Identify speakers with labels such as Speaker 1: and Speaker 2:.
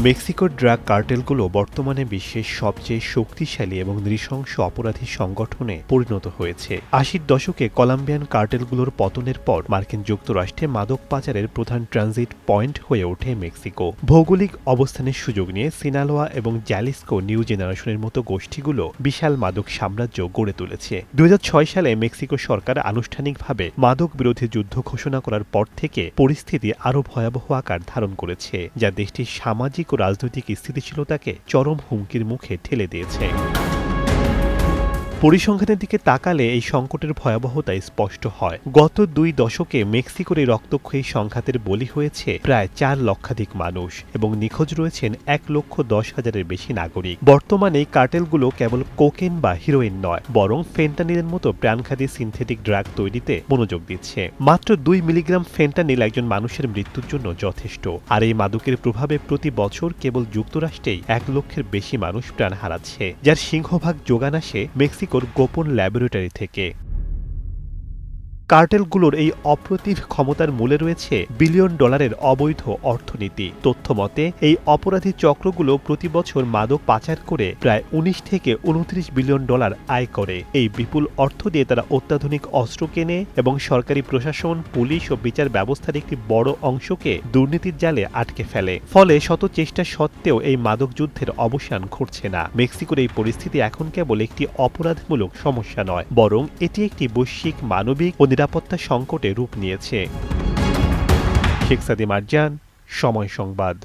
Speaker 1: মেক্সিকোর ড্রাগ কার্টেলগুলো বর্তমানে বিশ্বের সবচেয়ে শক্তিশালী এবং নৃশংস অপরাধী সংগঠনে পরিণত হয়েছে। ৮০ দশকে কলম্বিয়ান কার্টেলগুলোর পতনের পর মার্কিন যুক্তরাষ্ট্রে মাদক পাচারের প্রধান ট্রানজিট পয়েন্ট হয়ে ওঠে মেক্সিকো। ভৌগোলিক অবস্থানের সুযোগ নিয়ে সিনালোয়া এবং জ্যালিস্কো নিউ জেনারেশনের মতো গোষ্ঠীগুলো বিশাল মাদক সাম্রাজ্য গড়ে তুলেছে। ২০০৬ সালে মেক্সিকো সরকার আনুষ্ঠানিকভাবে মাদক বিরোধী যুদ্ধ ঘোষণা করার পর থেকে পরিস্থিতি আরও ভয়াবহ আকার ধারণ করেছে, যা দেশটির সামাজিক ও রাজনৈতিক স্থিতিশীলতাকে চরম হুমকির মুখে ঠেলে দিয়েছে। পরিসংখ্যানের দিকে তাকালে এই সংকটের ভয়াবহতা স্পষ্ট হয়। গত ২ দশকে মেক্সিকোর এই রক্তক্ষয়ী সংঘাতের বলি হয়েছে প্রায় ৪ লক্ষাধিক মানুষ এবং নিখোঁজ রয়েছেন ১,১০,০০০-এর বেশি নাগরিক। বর্তমানে এই কার্টেলগুলো কেবল কোকেন বা হিরোইন নয়, বরং ফেন্টানিলের মতো প্রাণঘাতী সিনথেটিক ড্রাগ তৈরিতে মনোযোগ দিচ্ছে। মাত্র ২ মিলিগ্রাম ফেন্টানিল একজন মানুষের মৃত্যুর জন্য যথেষ্ট। আর এই মাদকের প্রভাবে প্রতি বছর কেবল যুক্তরাষ্ট্রেই ১ লক্ষের বেশি মানুষ প্রাণ হারাচ্ছে, যার সিংহভাগ যোগান আসে মেক্সিকোর গোপন ল্যাবরেটরি থেকে। কার্টেলগুলোর এই অপ্রতিভ ক্ষমতার মূলে রয়েছে বিলিয়ন ডলারের অবৈধ অর্থনীতি। তথ্য মতে এই অপরাধী চক্রগুলো প্রতি বছর মাদক পাচার করে প্রায় ১৯ থেকে ২৯ বিলিয়ন ডলার আয় করে। এই বিপুল অর্থ দিয়ে তারা অত্যাধুনিক অস্ত্র কেনে এবং সরকারি প্রশাসন, পুলিশ ও বিচার ব্যবস্থার একটি বড় অংশকে দুর্নীতির জালে আটকে ফেলে। ফলে শত চেষ্টা সত্ত্বেও এই মাদক যুদ্ধের অবসান ঘটছে না। মেক্সিকোর এই পরিস্থিতি এখন কেবল একটি অপরাধমূলক সমস্যা নয়, বরং এটি একটি বৈশ্বিক মানবিক ও নিরাপত্তা সংকটে রূপ নিয়েছে। শেখ সাদি মারজান, সময় সংবাদ।